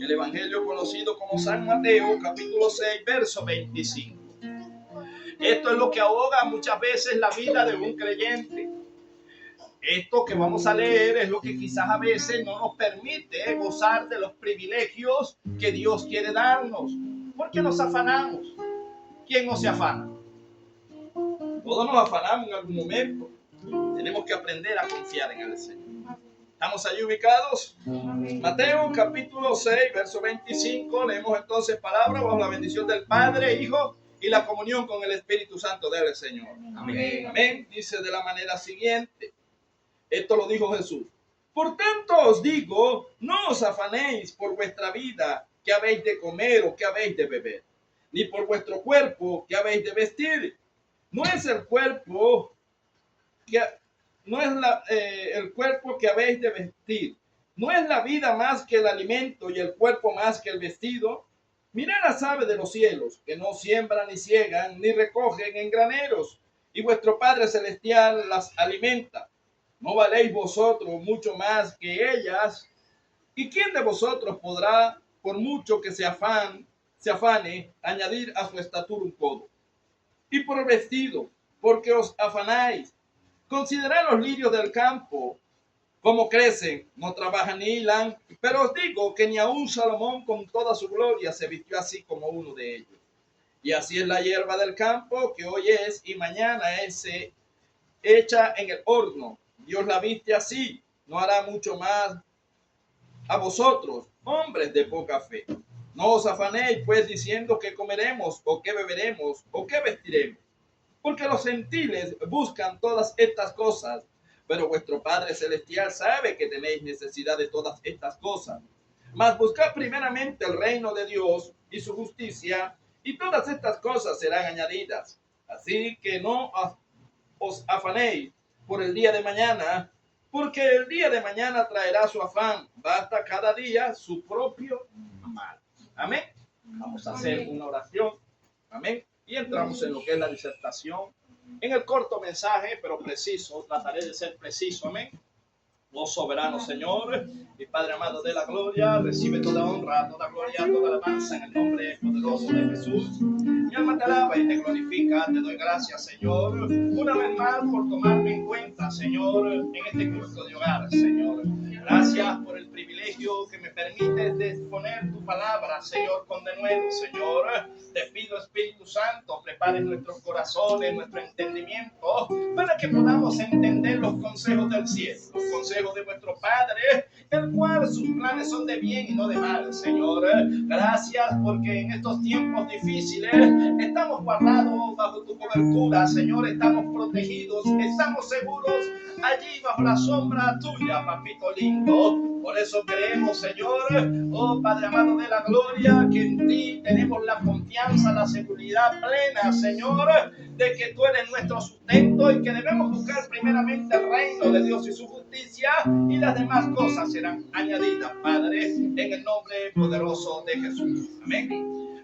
el evangelio conocido como San Mateo, capítulo 6, verso 25. Esto es lo que ahoga muchas veces la vida de un creyente. Esto que vamos a leer es lo que quizás a veces no nos permite gozar de los privilegios que Dios quiere darnos. ¿Por qué nos afanamos? ¿Quién no se afana? Todos nos afanamos en algún momento. Tenemos que aprender a confiar en el Señor. ¿Estamos allí ubicados? Mateo capítulo 6, verso 25. Leemos entonces palabra bajo la bendición del Padre, Hijo y la comunión con el Espíritu Santo del Señor. Amén. Amén. Dice de la manera siguiente. Esto lo dijo Jesús. Por tanto os digo, no os afanéis por vuestra vida, qué habéis de comer o qué habéis de beber, ni por vuestro cuerpo, qué habéis de vestir. No es el cuerpo que el cuerpo que habéis de vestir. ¿No es la vida más que el alimento y el cuerpo más que el vestido? Mirad las aves de los cielos, que no siembran ni ciegan ni recogen en graneros, y vuestro Padre Celestial las alimenta. ¿No valéis vosotros mucho más que ellas? ¿Y quién de vosotros podrá, por mucho que se afane, añadir a su estatura un codo? Y por el vestido, porque os afanáis. Considerad los lirios del campo, cómo crecen, no trabajan ni hilan, pero os digo que ni aun Salomón con toda su gloria se vistió así como uno de ellos. Y así es la hierba del campo, que hoy es y mañana es hecha en el horno. Dios la viste así, no hará mucho más a vosotros, hombres de poca fe. No os afanéis pues diciendo que comeremos, o que beberemos, o que vestiremos. Porque los gentiles buscan todas estas cosas, pero vuestro Padre Celestial sabe que tenéis necesidad de todas estas cosas. Mas buscad primeramente el reino de Dios y su justicia, y todas estas cosas serán añadidas. Así que no os afanéis por el día de mañana, porque el día de mañana traerá su afán. Basta cada día su propio mal. Amén. Vamos a hacer una oración. Amén. Y entramos en lo que es la disertación, en el corto mensaje, pero preciso. Trataré de ser preciso. Amén. Oh soberano Señor, mi Padre amado de la gloria, recibe toda honra, toda gloria, toda alabanza en el nombre poderoso de Jesús. Mi alma te alaba y te glorifica. Te doy gracias, Señor, una vez más por tomarme en cuenta, Señor, en este culto de hogar, Señor. Gracias por el privilegio que me permites de exponer tu palabra, Señor, con denuedo, Señor. Te pido, Espíritu Santo, prepare nuestros corazones, nuestro entendimiento, para que podamos entender los consejos del cielo, los consejos de vuestro Padre, el cual sus planes son de bien y no de mal, Señor. Gracias porque en estos tiempos difíciles estamos guardados bajo tu cobertura, Señor. Estamos protegidos, estamos seguros allí bajo la sombra tuya, papito lindo. Por eso creemos, Señor, oh Padre amado de la gloria, que en ti tenemos la confianza, la seguridad plena, Señor, de que tú eres nuestro sustento y que debemos buscar primeramente el reino de Dios y su justicia, y las demás cosas serán añadidas, Padre, en el nombre poderoso de Jesús. Amén.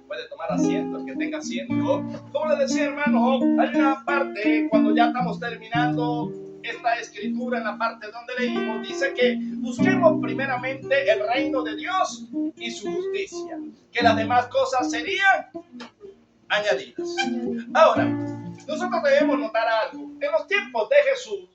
Puede tomar asiento el que tenga asiento. Como le decía, hermano, hay una parte cuando ya estamos terminando esta escritura, en la parte donde leímos, dice que busquemos primeramente el reino de Dios y su justicia, que las demás cosas serían añadidas. Ahora, nosotros debemos notar algo. En los tiempos de Jesús,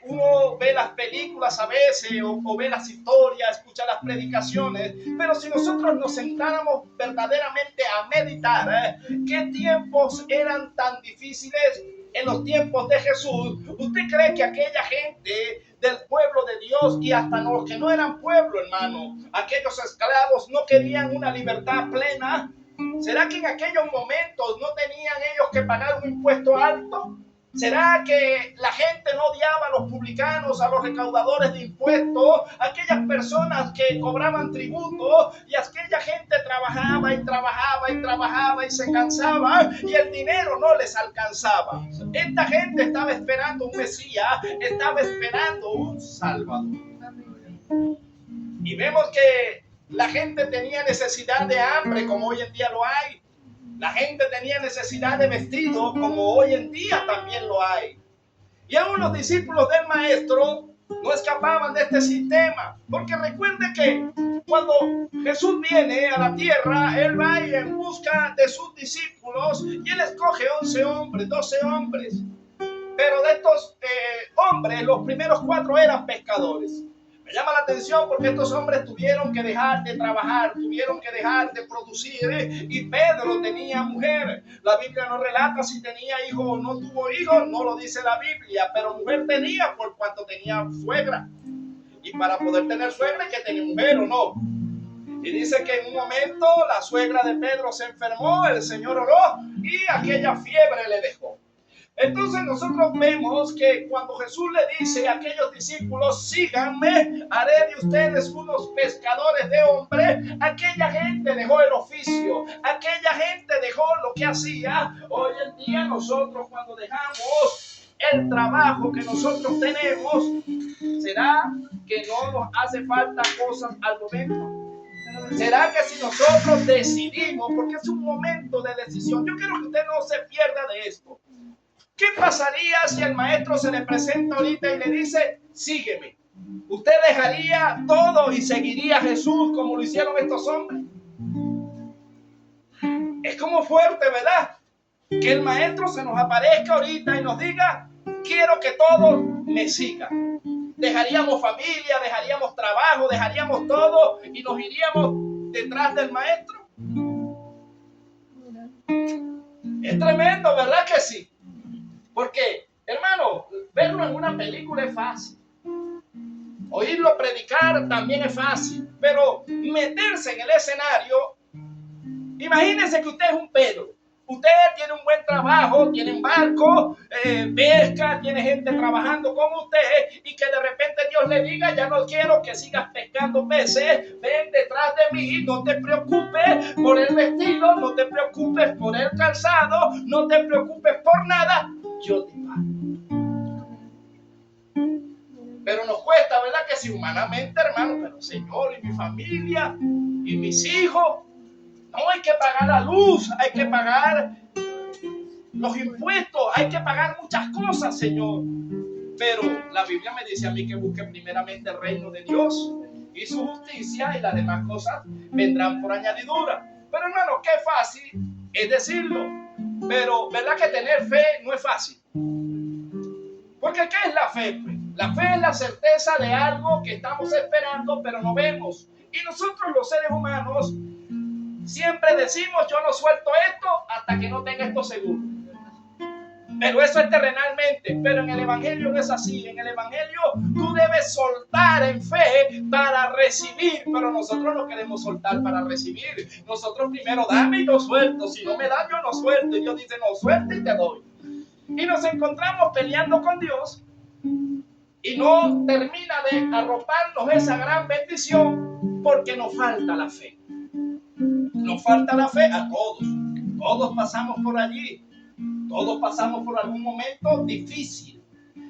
uno ve las películas a veces o ve las historias, escucha las predicaciones, pero si nosotros nos sentáramos verdaderamente a meditar, ¿qué tiempos eran tan difíciles en los tiempos de Jesús? ¿Usted cree que aquella gente del pueblo de Dios y hasta los que no eran pueblo, hermano, aquellos esclavos no querían una libertad plena? ¿Será que en aquellos momentos no tenían ellos que pagar un impuesto alto? ¿Será que la gente no odiaba a los publicanos, a los recaudadores de impuestos, a aquellas personas que cobraban tributo, y aquella gente trabajaba y trabajaba y trabajaba y se cansaba y el dinero no les alcanzaba? Esta gente estaba esperando un Mesías, estaba esperando un Salvador. Y vemos que la gente tenía necesidad de hambre como hoy en día lo hay. La gente tenía necesidad de vestido como hoy en día también lo hay. Y aún los discípulos del maestro no escapaban de este sistema. Porque recuerde que cuando Jesús viene a la tierra, Él va en busca de sus discípulos y Él escoge 11 hombres, 12 hombres. Pero de estos hombres, los primeros 4 eran pescadores. Me llama la atención porque estos hombres tuvieron que dejar de trabajar, tuvieron que dejar de producir, y Pedro tenía mujer. La Biblia no relata si tenía hijos o no tuvo hijos, no lo dice la Biblia, pero mujer tenía por cuanto tenía suegra. Y para poder tener suegra hay que tener mujer o no. Y dice que en un momento la suegra de Pedro se enfermó, el Señor oró y aquella fiebre le dejó. Entonces nosotros vemos que cuando Jesús le dice a aquellos discípulos, síganme, haré de ustedes unos pescadores de hombres, aquella gente dejó el oficio, aquella gente dejó lo que hacía. Hoy en día nosotros cuando dejamos el trabajo que nosotros tenemos, ¿será que no nos hace falta cosas al momento? ¿Será que si nosotros decidimos, porque es un momento de decisión, yo quiero que usted no se pierda de esto? ¿Qué pasaría si el maestro se le presenta ahorita y le dice, sígueme? ¿Usted dejaría todo y seguiría a Jesús como lo hicieron estos hombres? Es como fuerte, ¿verdad? Que el maestro se nos aparezca ahorita y nos diga, quiero que todos me sigan. Dejaríamos familia, dejaríamos trabajo, dejaríamos todo y nos iríamos detrás del maestro. Es tremendo, ¿verdad que sí? Porque, hermano, verlo en una película es fácil. Oírlo predicar también es fácil. Pero meterse en el escenario, imagínense que usted es un Pedro. Usted tiene un buen trabajo, tiene un barco, pesca, tiene gente trabajando con usted y que de repente Dios le diga, ya no quiero que sigas pescando peces, ven detrás de mí, no te preocupes por el vestido, no te preocupes por el calzado, no te preocupes por nada, yo te pago. Pero nos cuesta, ¿verdad? Que si humanamente, hermano, pero Señor, y mi familia, y mis hijos, no, hay que pagar la luz, hay que pagar los impuestos, hay que pagar muchas cosas, Señor. Pero la Biblia me dice a mí que busque primeramente el reino de Dios y su justicia y las demás cosas vendrán por añadidura. Pero hermano, qué fácil es decirlo. Pero ¿verdad que tener fe no es fácil? Porque ¿qué es la fe? La fe es la certeza de algo que estamos esperando pero no vemos. Y nosotros los seres humanos siempre decimos, yo no suelto esto hasta que no tenga esto seguro. Pero eso es terrenalmente. Pero en el Evangelio no es así. En el Evangelio tú debes soltar en fe para recibir. Pero nosotros no queremos soltar para recibir. Nosotros primero dame y yo suelto. Si no me da, yo no suelto. Y Dios dice, no, suelta y te doy. Y nos encontramos peleando con Dios. Y no termina de arroparnos esa gran bendición porque nos falta la fe. Nos falta la fe a todos. Todos pasamos por allí. Todos pasamos por algún momento difícil.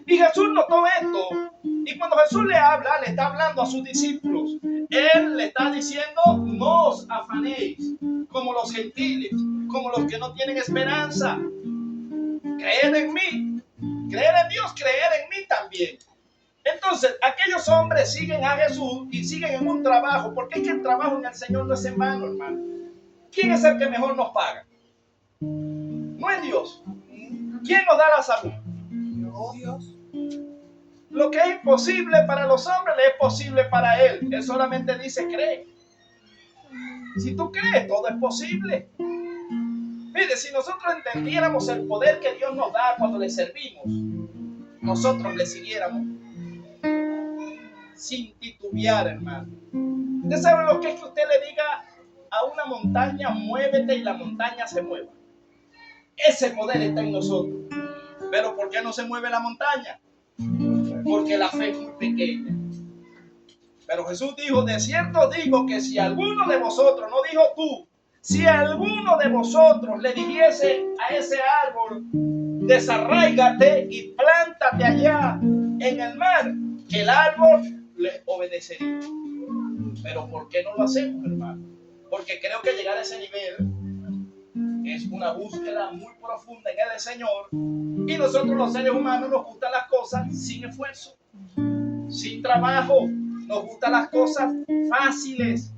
Y Jesús notó esto. Y cuando Jesús le habla, le está hablando a sus discípulos. Él le está diciendo, no os afanéis como los gentiles, como los que no tienen esperanza. Creed en mí. Creer en Dios, creer en mí también. Entonces, aquellos hombres siguen a Jesús y siguen en un trabajo, porque es que el trabajo en el Señor no es en vano, hermano. ¿Quién es el que mejor nos paga? No es Dios. ¿Quién nos da la salud? Dios. Lo que es imposible para los hombres le es posible para Él. Él solamente dice, cree. Si tú crees, todo es posible. Mire, si nosotros entendiéramos el poder que Dios nos da cuando le servimos, nosotros le siguiéramos sin titubear, hermano. ¿Usted sabe lo que es que usted le diga a una montaña, muévete, y la montaña se mueva? Ese poder está en nosotros. ¿Pero por qué no se mueve la montaña? Porque la fe es muy pequeña. Pero Jesús dijo, de cierto digo que si alguno de vosotros, no dijo tú, si alguno de vosotros le dijese a ese árbol, desarráigate y plántate allá en el mar, que el árbol le obedecería. Pero ¿por qué no lo hacemos, hermano? Porque creo que llegar a ese nivel es una búsqueda muy profunda en el Señor. Y nosotros los seres humanos nos gustan las cosas sin esfuerzo, sin trabajo. Nos gustan las cosas fáciles.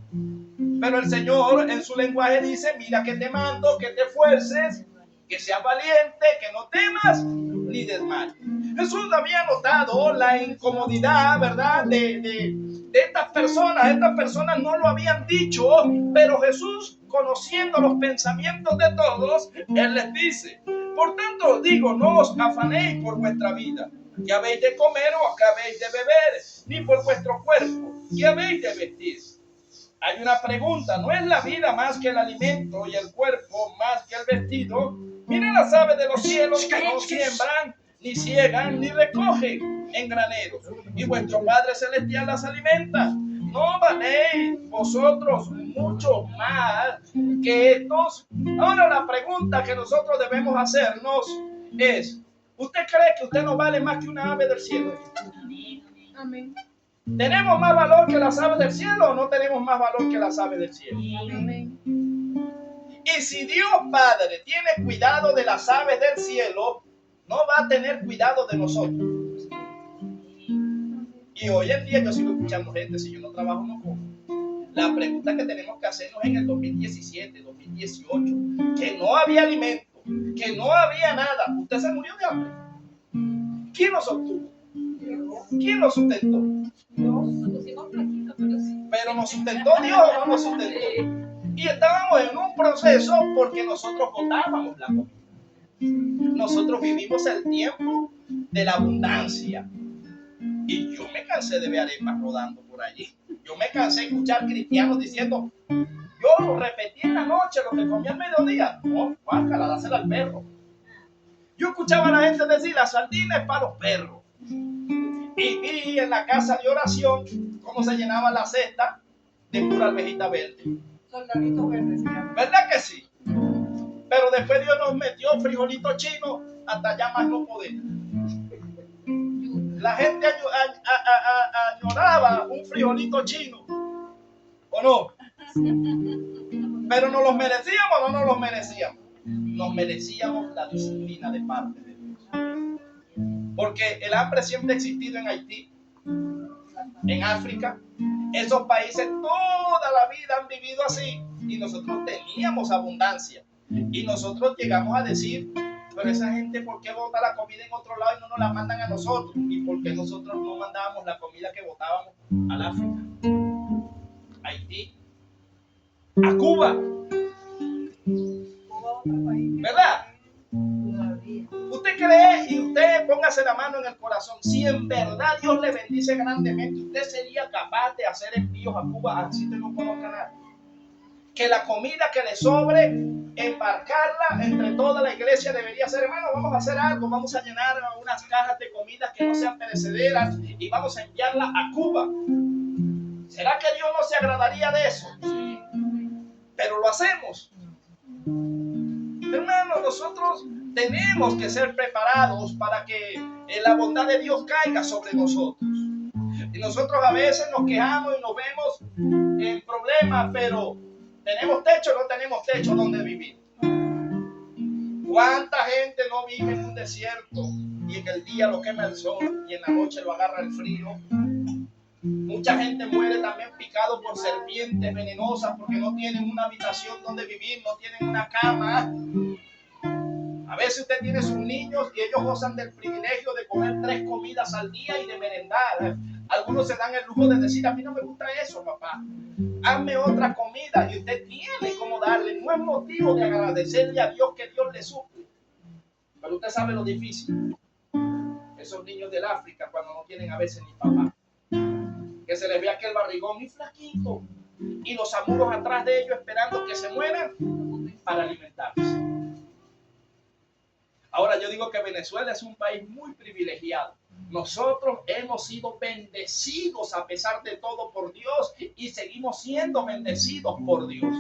Pero el Señor en su lenguaje dice, mira que te mando, que te esfuerces, que seas valiente, que no temas ni desmayes. Jesús había notado la incomodidad, ¿verdad? De estas personas. Estas personas no lo habían dicho, pero Jesús, conociendo los pensamientos de todos, Él les dice, por tanto os digo, no os afanéis por vuestra vida, que habéis de comer o que habéis de beber, ni por vuestro cuerpo, que habéis de vestir. Hay una pregunta, ¿no es la vida más que el alimento y el cuerpo más que el vestido? Miren las aves de los cielos que no siembran, ni ciegan, ni recogen en graneros, y vuestro Padre Celestial las alimenta. ¿No valéis vosotros mucho más que estos? Ahora la pregunta que nosotros debemos hacernos es, ¿usted cree que usted no vale más que una ave del cielo? Amén. ¿Tenemos más valor que las aves del cielo o no tenemos más valor que las aves del cielo? Amén. Y si Dios Padre tiene cuidado de las aves del cielo, no va a tener cuidado de nosotros. Y hoy en día yo sigo escuchando gente, si yo no trabajo no como. La pregunta que tenemos que hacernos en el 2017, 2018, que no había alimento, que no había nada. ¿Usted se murió de hambre? ¿Quién lo sostuvo? ¿Quién lo sustentó? Pero nos sustentó Dios o no nos sustentó. Y estábamos en un proceso porque nosotros botábamos la comida. Nosotros vivimos el tiempo de la abundancia. Y yo me cansé de ver arepas rodando por allí. Yo me cansé de escuchar cristianos diciendo, yo lo repetí en la noche, lo que comí al mediodía. No, guácala, dásela al perro. Yo escuchaba a la gente decir, la sardina es para los perros. Y vi en la casa de oración cómo se llenaba la cesta de pura alvejita verde. Soldadito verde. ¿Verdad que sí? Pero después Dios nos metió frijolito chino hasta ya más no poder. La gente añoraba un frijolito chino, ¿o no? Pero ¿nos los merecíamos o no nos los merecíamos? Nos merecíamos la disciplina de parte de Dios. Porque el hambre siempre ha existido en Haití, en África. Esos países toda la vida han vivido así y nosotros teníamos abundancia. Y nosotros llegamos a decir, pero esa gente, ¿por qué bota la comida en otro lado y no nos la mandan a nosotros? ¿Y por qué nosotros no mandábamos la comida que botábamos al África, a Haití, a Cuba? ¿Verdad? Usted cree y usted póngase la mano en el corazón, si en verdad Dios le bendice grandemente, usted sería capaz de hacer envíos a Cuba así usted no conozca nada. Que la comida que le sobre, embarcarla entre toda la iglesia debería ser, hermano, vamos a hacer algo, vamos a llenar unas cajas de comida que no sean perecederas y vamos a enviarla a Cuba. ¿Será que Dios no se agradaría de eso? Sí. Pero lo hacemos. Hermano, nosotros tenemos que ser preparados para que la bondad de Dios caiga sobre nosotros. Y nosotros a veces nos quejamos y nos vemos en problemas, pero ¿tenemos techo o no tenemos techo donde vivir? ¿Cuánta gente no vive en un desierto y en el día lo quema el sol y en la noche lo agarra el frío? Mucha gente muere también picado por serpientes venenosas porque no tienen una habitación donde vivir, no tienen una cama. A veces usted tiene sus niños y ellos gozan del privilegio de comer 3 comidas al día y de merendar. Algunos se dan el lujo de decir, a mí no me gusta eso, papá. Hazme otra comida y usted tiene como darle. No es motivo de agradecerle a Dios que Dios le suple. Pero usted sabe lo difícil. Esos niños del África cuando no tienen a veces ni papá. Que se les ve aquel barrigón y flaquito. Y los amuros atrás de ellos esperando que se mueran para alimentarse. Ahora yo digo que Venezuela es un país muy privilegiado. Nosotros hemos sido bendecidos a pesar de todo por Dios y seguimos siendo bendecidos por Dios.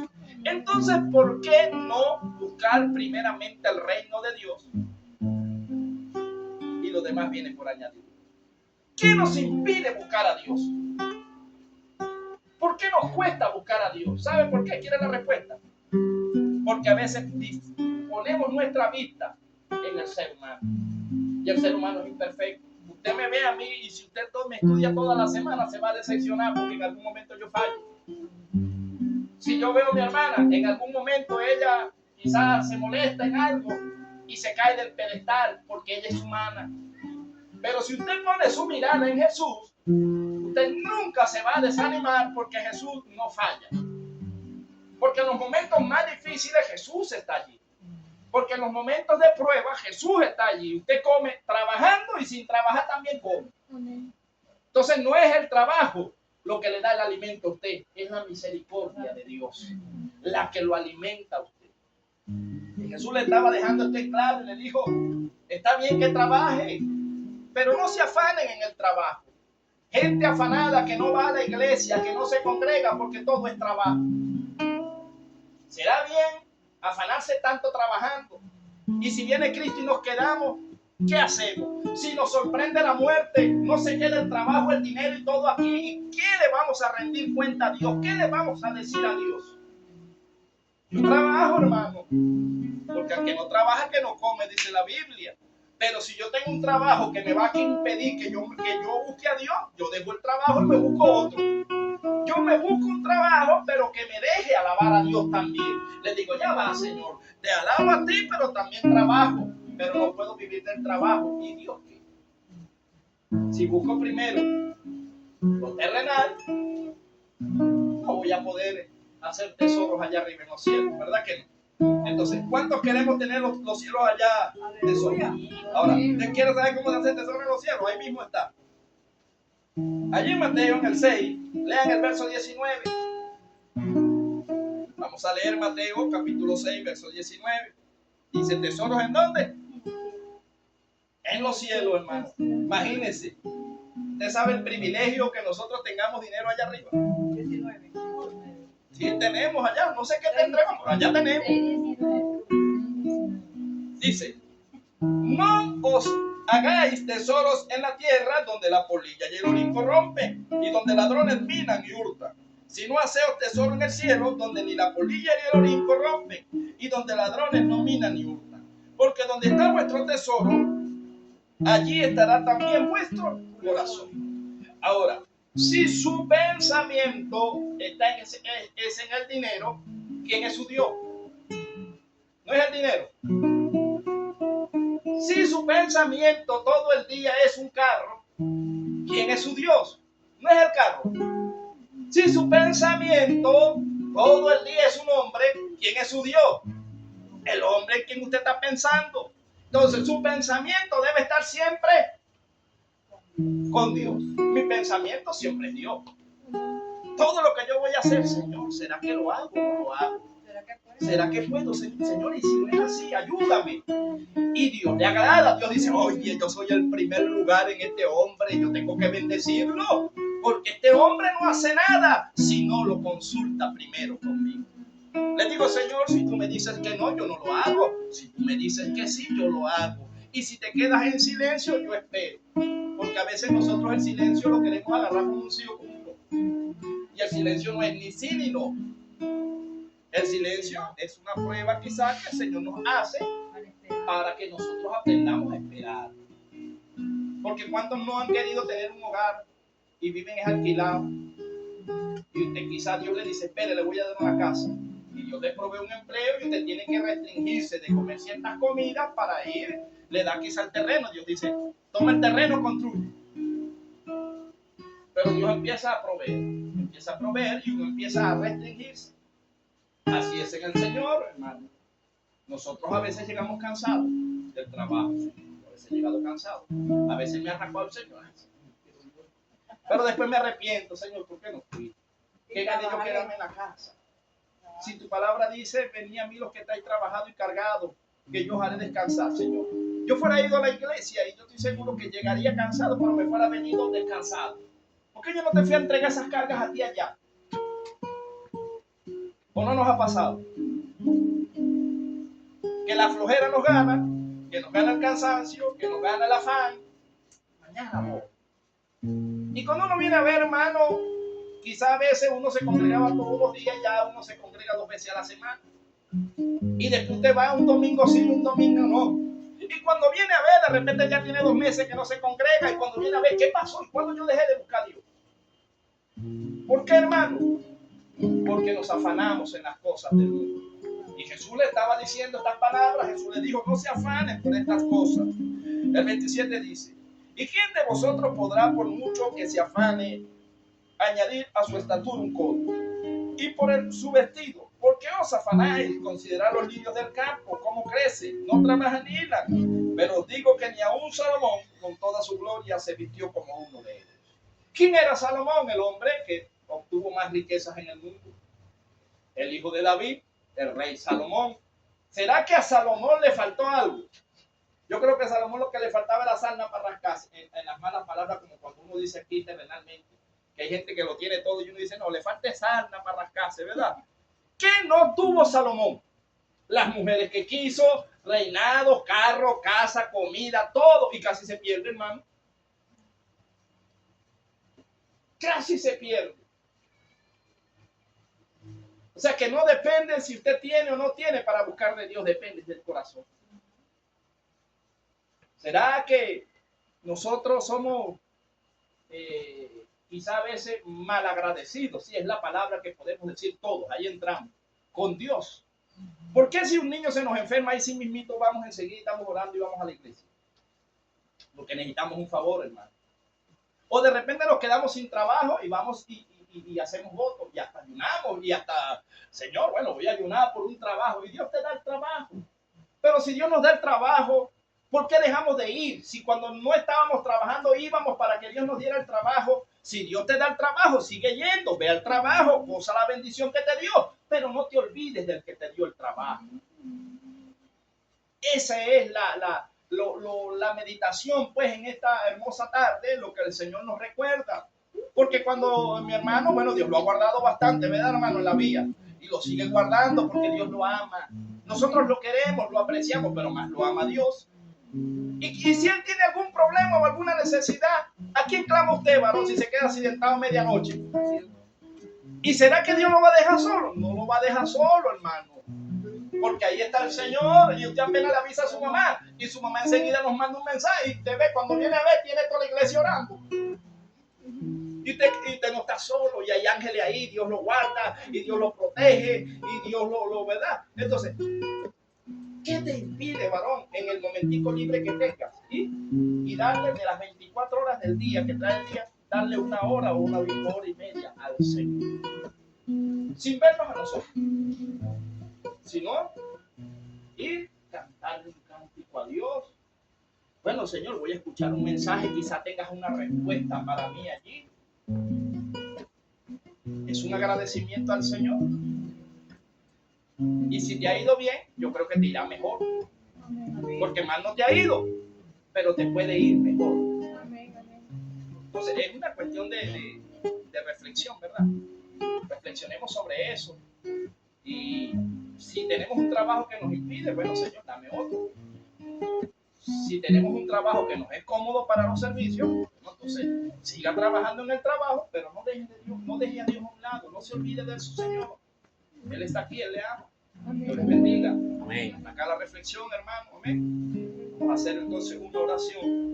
Entonces, ¿por qué no buscar primeramente el reino de Dios? Y lo demás viene por añadir. ¿Qué nos impide buscar a Dios? ¿Por qué nos cuesta buscar a Dios? ¿Sabe por qué? ¿Quiere la respuesta? Porque a veces ponemos nuestra vista en el ser humano. Y el ser humano es imperfecto. Usted me ve a mí y si usted me estudia toda la semana se va a decepcionar porque en algún momento yo fallo. Si yo veo a mi hermana, en algún momento ella quizás se molesta en algo y se cae del pedestal porque ella es humana. Pero si usted pone su mirada en Jesús, usted nunca se va a desanimar porque Jesús no falla. Porque en los momentos más difíciles Jesús está allí. Porque en los momentos de prueba Jesús está allí. Usted come trabajando y sin trabajar también come. Entonces no es el trabajo lo que le da el alimento a usted, es la misericordia de Dios la que lo alimenta a usted. Y Jesús le estaba dejando esto claro y le dijo, está bien que trabaje, pero no se afanen en el trabajo. Gente afanada que no va a la iglesia, que no se congrega porque todo es trabajo. ¿Será bien afanarse tanto trabajando? Y si viene Cristo y nos quedamos, ¿qué hacemos? Si nos sorprende la muerte, no se queda el trabajo, el dinero y todo aquí. ¿Y qué le vamos a rendir cuenta a Dios? ¿Qué le vamos a decir a Dios? Yo trabajo, hermano, porque al que no trabaja, que no come, dice la Biblia. Pero si yo tengo un trabajo que me va a impedir que yo busque a Dios, yo dejo el trabajo y me busco otro. Yo me busco un trabajo, pero que me deje alabar a Dios también. Le digo, ya va, Señor, te alabo a ti, pero también trabajo. Pero no puedo vivir del trabajo. ¿Y Dios qué? Si busco primero lo terrenal, no voy a poder hacer tesoros allá arriba en los cielos, ¿verdad que no? Entonces, ¿cuántos queremos tener los cielos allá tesoros? Ahora, ¿usted quiere saber cómo se hace tesoros en los cielos? Ahí mismo está. Allí en Mateo, en el 6, lean el verso 19. Vamos a leer Mateo, capítulo 6, verso 19. Dice, ¿tesoros en dónde? En los cielos, hermano. Imagínense. ¿Usted sabe el privilegio que nosotros tengamos dinero allá arriba? 19. Sí, tenemos allá. No sé qué tendremos, pero allá tenemos. Dice, no os hagáis tesoros en la tierra donde la polilla y el orín corrompen y donde ladrones minan y hurtan, sino haceos tesoro en el cielo donde ni la polilla ni el orín corrompen y donde ladrones no minan ni hurtan. Porque donde está vuestro tesoro, allí estará también vuestro corazón. Ahora, si su pensamiento está es en el dinero, ¿quién es su Dios? No es el dinero. Si su pensamiento todo el día es un carro, ¿quién es su Dios? No es el carro. Si su pensamiento todo el día es un hombre, ¿quién es su Dios? El hombre en quien usted está pensando. Entonces su pensamiento debe estar siempre con Dios. Mi pensamiento siempre es Dios. Todo lo que yo voy a hacer, Señor, ¿será que lo hago o no lo hago? ¿Será que puedo, Señor? Y si no es así, ayúdame. Y Dios le agrada. Dios dice, oye, yo soy el primer lugar en este hombre, yo tengo que bendecirlo, porque este hombre no hace nada si no lo consulta primero conmigo. Le digo, Señor, si tú me dices que no, yo no lo hago. Si tú me dices que sí, yo lo hago. Y si te quedas en silencio, yo espero. Porque a veces nosotros el silencio lo queremos agarrar como un sí o como un no. Y el silencio no es ni sí ni no. El silencio es una prueba quizás que el Señor nos hace para que nosotros aprendamos a esperar. Porque cuántos no han querido tener un hogar y viven alquilados. Y usted quizás Dios le dice, espere, le voy a dar una casa. Y Dios le provee un empleo y usted tiene que restringirse de comer ciertas comidas para ir. Le da quizás el terreno. Dios dice, toma el terreno, construye. Pero Dios empieza a proveer y uno empieza a restringirse. Así es en el Señor, hermano. Nosotros a veces llegamos cansados del trabajo. A veces he llegado cansado. A veces me arrancó el Señor. Pero después me arrepiento, Señor, ¿por qué no fui? ¿Qué gané yo quedarme en la casa? Si tu palabra dice, venid a mí los que estáis trabajados y cargados, que yo os haré descansar, Señor. Yo fuera ido a la iglesia y yo estoy seguro que llegaría cansado, pero me fuera venido descansado. ¿Por qué yo no te fui a entregar esas cargas a ti allá? ¿O no nos ha pasado? Que la flojera nos gana, que nos gana el cansancio, que nos gana el afán. Mañana vos. Y cuando uno viene a ver, hermano, quizás a veces uno se congregaba todos los días, ya uno se congrega 2 veces a la semana. Y después usted va un domingo sí, un domingo no. Y cuando viene a ver, de repente ya tiene 2 meses que no se congrega. Y cuando viene a ver, ¿qué pasó? ¿Y cuándo yo dejé de buscar a Dios? ¿Por qué, hermano? Porque nos afanamos en las cosas del mundo. Y Jesús le estaba diciendo estas palabras. Jesús le dijo, no se afanen por estas cosas. El 27 dice, ¿y quién de vosotros podrá, por mucho que se afane, añadir a su estatura un codo? Y por su vestido, ¿por qué os afanáis? Considerad los lirios del campo, cómo crecen, no trabajan ni hilan. Pero os digo que ni aun Salomón, con toda su gloria, se vistió como uno de ellos. ¿Quién era Salomón? El hombre que obtuvo más riquezas en el mundo. El hijo de David, el rey Salomón. ¿Será que a Salomón le faltó algo? Yo creo que a Salomón lo que le faltaba era sarna para rascarse, en las malas palabras, como cuando uno dice aquí terrenalmente, que hay gente que lo tiene todo y uno dice, no, le falta sarna para rascarse, ¿verdad? ¿Qué no tuvo Salomón? Las mujeres que quiso, reinado, carro, casa, comida, todo, y casi se pierde, hermano. Casi se pierde. O sea que no depende si usted tiene o no tiene para buscar de Dios, depende del corazón. ¿Será que nosotros somos quizá a veces malagradecidos? Sí, es la palabra que podemos decir todos, ahí entramos, con Dios. ¿Por qué si un niño se nos enferma, ahí sí mismito vamos enseguida, estamos orando y vamos a la iglesia? Porque necesitamos un favor, hermano. O de repente nos quedamos sin trabajo y vamos y hacemos votos y hasta ayunamos y hasta, Señor, bueno, voy a ayunar por un trabajo y Dios te da el trabajo. Pero si Dios nos da el trabajo, ¿por qué dejamos de ir? Si cuando no estábamos trabajando íbamos para que Dios nos diera el trabajo. Si Dios te da el trabajo, sigue yendo, ve al trabajo, goza la bendición que te dio, pero no te olvides del que te dio el trabajo. Esa es la meditación, pues, en esta hermosa tarde, lo que el Señor nos recuerda. Porque cuando mi hermano, bueno, Dios lo ha guardado bastante, ¿verdad, hermano? En la vida. Y lo sigue guardando porque Dios lo ama. Nosotros lo queremos, lo apreciamos, pero más lo ama Dios. Y si él tiene algún problema o alguna necesidad, ¿a quién clama usted, varón, si se queda accidentado a medianoche? ¿Y será que Dios lo va a dejar solo? No lo va a dejar solo, hermano. Porque ahí está el Señor y usted apenas le avisa a su mamá y su mamá enseguida nos manda un mensaje y usted ve, cuando viene a ver, tiene toda la iglesia orando. Y usted no está solo y hay ángeles ahí, Dios lo guarda y Dios lo protege y Dios lo ¿verdad? Entonces, ¿qué te impide, varón, en el momentico libre que tengas? Y darle de las 24 horas del día que trae el día, darle 1 hora o 1 hora y media al Señor. Sin vernos a nosotros. Sino ir cantarle un cántico a Dios. Bueno, Señor, voy a escuchar un mensaje, quizá tengas una respuesta para mí allí. Es un agradecimiento al Señor. Y si te ha ido bien, yo creo que te irá mejor. Porque mal no te ha ido, pero te puede ir mejor. Entonces, es una cuestión de reflexión, ¿verdad? Reflexionemos sobre eso. Y si tenemos un trabajo que nos impide, bueno, Señor, dame otro. Si tenemos un trabajo que nos es cómodo para los servicios, bueno, entonces siga trabajando en el trabajo, pero no deje de Dios, no deje a Dios a un lado, no se olvide de su Señor. Él está aquí, Él le ama. Dios les bendiga. Amén. Acá la reflexión, hermano. Amén. Vamos a hacer entonces una oración.